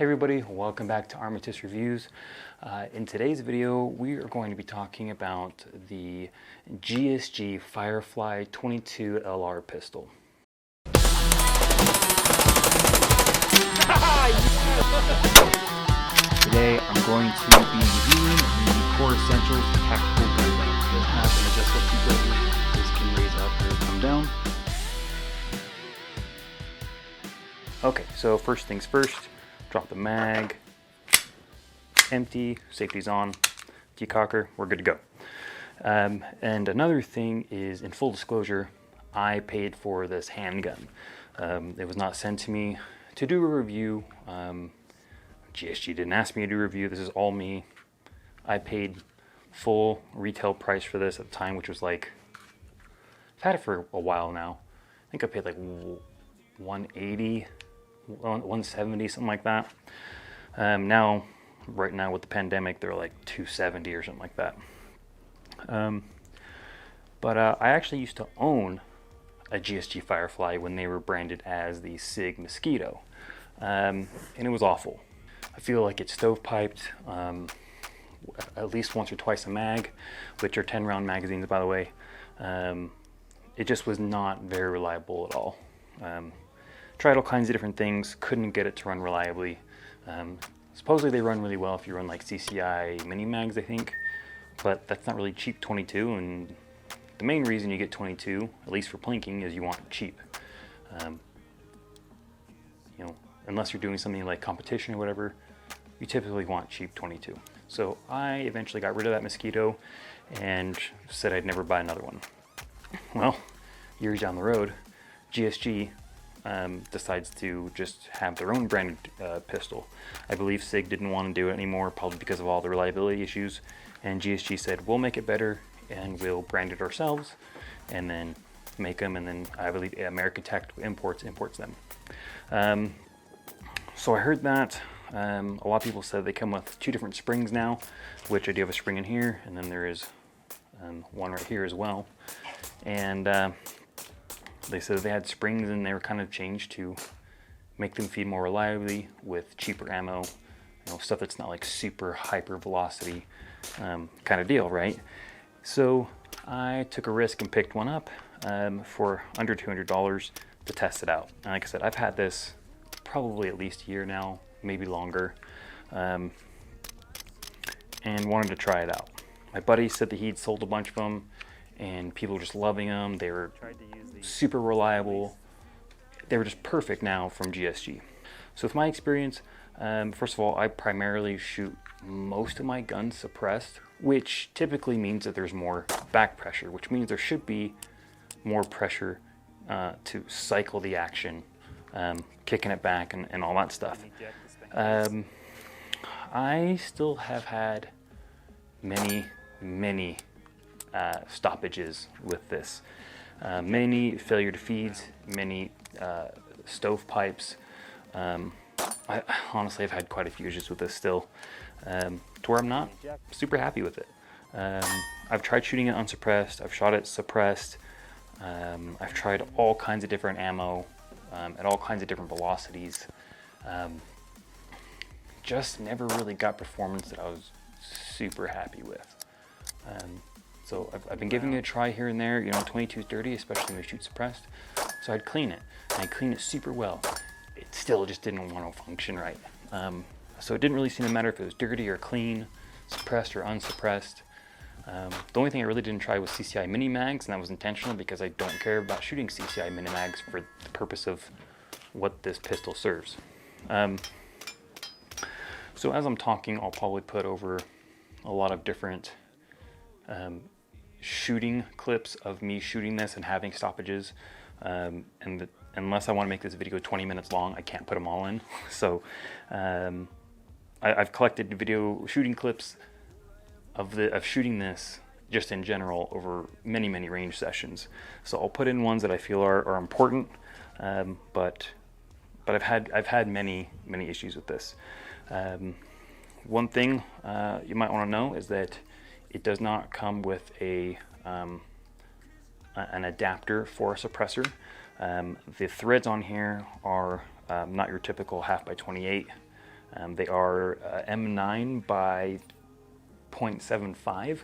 Hey everybody, welcome back to Armatis Reviews. In today's video, we are going to be talking about the GSG FireFly 22 LR pistol. Today, I'm going to be reviewing the core essentials tactical gun belt. It has an adjustable seat belt. This can raise up or come down. Okay, so first things first. Drop the mag, empty, safety's on, decocker, we're good to go. And another thing is, in full disclosure, I paid for this handgun. It was not sent to me to do a review. GSG didn't ask me to do a review. This is all me. I paid full retail price for this at the time, which was like, I've had it for a while now. I think I paid like 180. 170, something like that. Now, right now with the pandemic, they're like 270 or something like that. But I actually used to own a GSG FireFly when they were branded as the SIG Mosquito, and it was awful. I feel like it's stovepiped at least once or twice a mag, which are 10-round magazines, by the way. It just was not very reliable at all. Tried all kinds of different things, couldn't get it to run reliably. Supposedly they run really well if you run like CCI mini mags, I think, but that's not really cheap 22, and the main reason you get 22, at least for plinking, is you want it cheap. You know, unless you're doing something like competition or whatever, you typically want cheap 22. So I eventually got rid of that Mosquito and said I'd never buy another one. Well, years down the road, GSG decides to just have their own branded pistol. I believe SIG didn't want to do it anymore, probably because of all the reliability issues, and GSG said, we'll make it better and we'll brand it ourselves and then make them, and then I believe American Tactical imports them. So I heard that. A lot of people said they come with two different springs now, which I do have a spring in here, and then there is one right here as well. And they said they had springs and they were kind of changed to make them feed more reliably with cheaper ammo, you know, stuff that's not like super hyper velocity kind of deal, right? So I took a risk and picked one up for under $200 to test it out. And like I said, I've had this probably at least a year now, maybe longer, and wanted to try it out. My buddy said that he'd sold a bunch of them and people were just loving them. They were super reliable. They were just perfect now from GSG. So with my experience, first of all, I primarily shoot most of my guns suppressed, which typically means that there's more back pressure, which means there should be more pressure to cycle the action, kicking it back and all that stuff. I still have had many stoppages with this. Many failure to feeds, many stovepipes. I honestly have had quite a few issues with this still, to where I'm not super happy with it. I've tried shooting it unsuppressed, I've shot it suppressed, I've tried all kinds of different ammo at all kinds of different velocities. Just never really got performance that I was super happy with. So I've been giving it a try here and there. You know, 22 is dirty, especially when you shoot suppressed. So I'd clean it, and I'd clean it super well. It still just didn't want to function right. So it didn't really seem to matter if it was dirty or clean, suppressed or unsuppressed. The only thing I really didn't try was CCI mini mags, and that was intentional because I don't care about shooting CCI mini mags for the purpose of what this pistol serves. So as I'm talking, I'll probably put over a lot of different shooting clips of me shooting this and having stoppages, unless I want to make this video 20 minutes long, I can't put them all in. So I've collected video shooting clips of shooting this just in general over many range sessions. So I'll put in ones that I feel are important, but I've had many issues with this. One thing you might want to know is that it does not come with an adapter for a suppressor. The threads on here are not your typical 1/2 by 28 They are M9 by 0.75.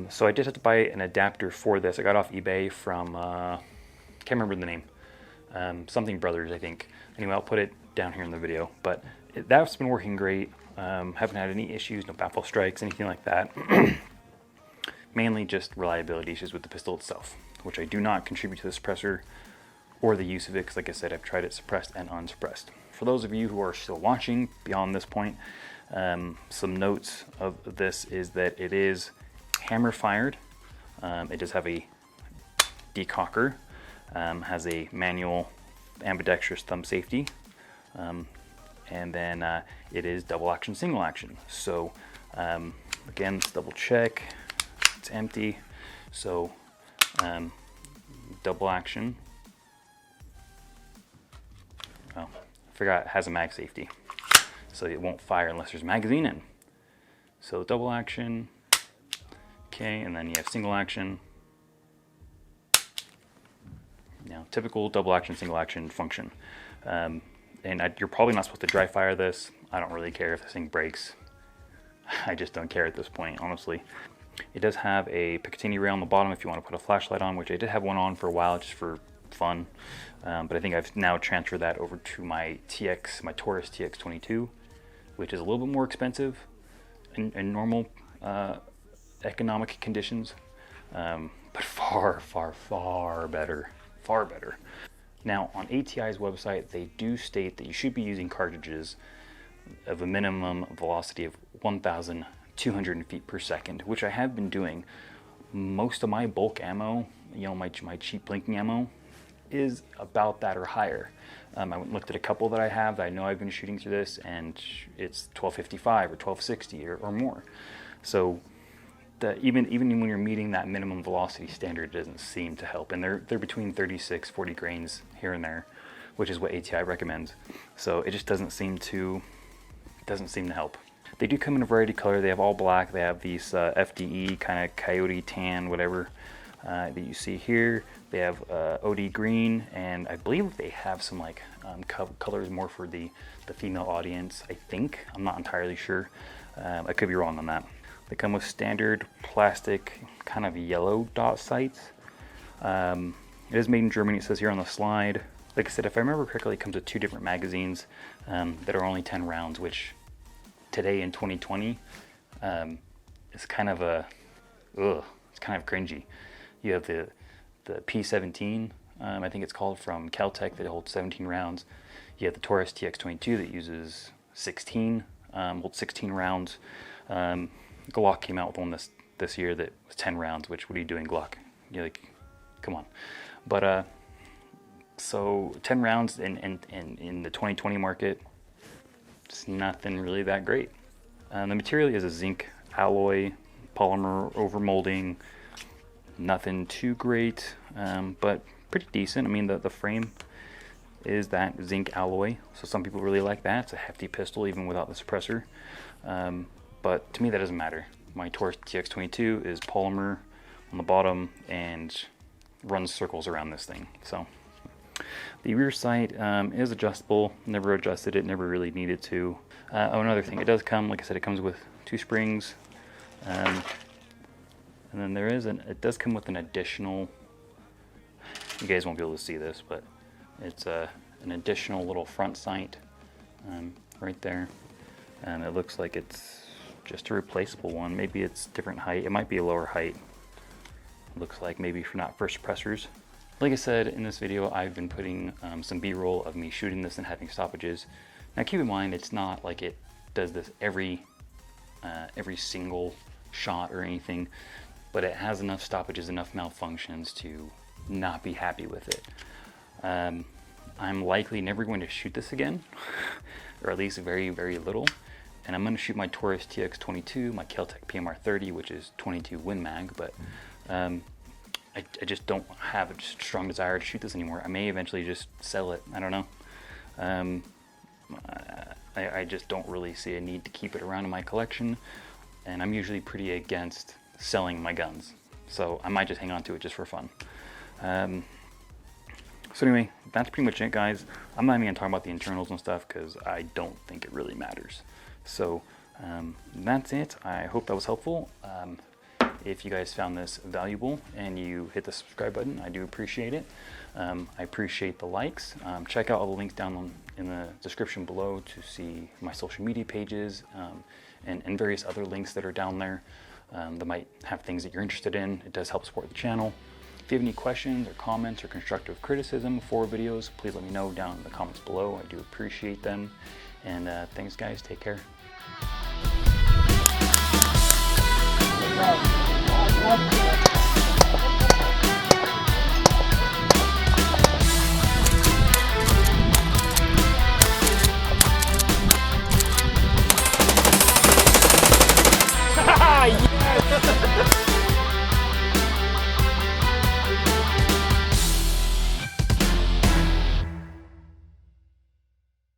So I did have to buy an adapter for this. I got off eBay from, can't remember the name, something Brothers, I think. Anyway, I'll put it down here in the video, but that's been working great. Haven't had any issues, no baffle strikes, anything like that. Mainly just reliability issues with the pistol itself, which I do not contribute to the suppressor or the use of it, because like I said, I've tried it suppressed and unsuppressed. For those of you who are still watching beyond this point, some notes of this is that it is hammer fired. It does have a decocker, has a manual ambidextrous thumb safety, and then it is double action, single action. So again, let's double check. It's empty. So double action. Oh, I forgot it has a mag safety, so it won't fire unless there's a magazine in. So double action. Okay, and then you have single action. Now, typical double action, single action function. And you're probably not supposed to dry fire this. I don't really care if this thing breaks. I just don't care at this point, honestly. It does have a Picatinny rail on the bottom if you want to put a flashlight on, which I did have one on for a while just for fun. But I think I've now transferred that over to my Taurus TX22, which is a little bit more expensive in normal economic conditions, but far better. Now, on ATI's website, they do state that you should be using cartridges of a minimum velocity of 1,200 feet per second, which I have been doing. Most of my bulk ammo, you know, my cheap blinking ammo, is about that or higher. I went and looked at a couple that I have that I know I've been shooting through this, and it's 1255 or 1260 or more. So even when you're meeting that minimum velocity standard, it doesn't seem to help. And they're between 36, 40 grains here and there, which is what ATI recommends. So it just doesn't seem to help. They do come in a variety of color. They have all black. They have these FDE kind of coyote tan, whatever that you see here. They have OD green, and I believe they have some like colors more for the female audience. I think, I'm not entirely sure. I could be wrong on that. They come with standard plastic kind of yellow dot sights. It is made in Germany, it says here on the slide. Like I said, if I remember correctly, it comes with 2 different magazines that are only 10 rounds, which today in 2020 is kind of it's kind of cringy. You have the P17, I think it's called, from Caltech, that holds 17 rounds. You have the Taurus TX22 that uses 16, holds 16 rounds. Glock came out with one this year that was 10 rounds, which, what are you doing, Glock? You're like, come on. But so 10 rounds in the 2020 market, it's nothing really that great. The material is a zinc alloy, polymer overmolding, nothing too great, but pretty decent. I mean, the frame is that zinc alloy, so some people really like that. It's a hefty pistol even without the suppressor. But to me, that doesn't matter. My Taurus TX22 is polymer on the bottom and runs circles around this thing. So the rear sight is adjustable. Never adjusted it, never really needed to. Another thing, it does come, like I said, it comes with 2 springs. And then it does come with an additional, you guys won't be able to see this, but it's an additional little front sight right there. And it looks like it's just a replaceable one. Maybe it's different height. It might be a lower height. It looks like maybe not for suppressors. Like I said, in this video, I've been putting some B-roll of me shooting this and having stoppages. Now keep in mind, it's not like it does this every single shot or anything, but it has enough stoppages, enough malfunctions to not be happy with it. I'm likely never going to shoot this again, or at least very, very little. And I'm going to shoot my Taurus TX22, my Caltech PMR30, which is 22 Win Mag, but I just don't have a strong desire to shoot this anymore. I may eventually just sell it. I don't know. I just don't really see a need to keep it around in my collection, and I'm usually pretty against selling my guns, so I might just hang on to it just for fun. So anyway, that's pretty much it, guys. I'm not even gonna talk about the internals and stuff because I don't think it really matters. So that's it. I hope that was helpful. If you guys found this valuable and you hit the subscribe button, I do appreciate it. I appreciate the likes. Check out all the links down in the description below to see my social media pages and various other links that are down there that might have things that you're interested in. It does help support the channel. If you have any questions or comments or constructive criticism for videos, please let me know down in the comments below. I do appreciate them. And thanks, guys. Take care. Yes!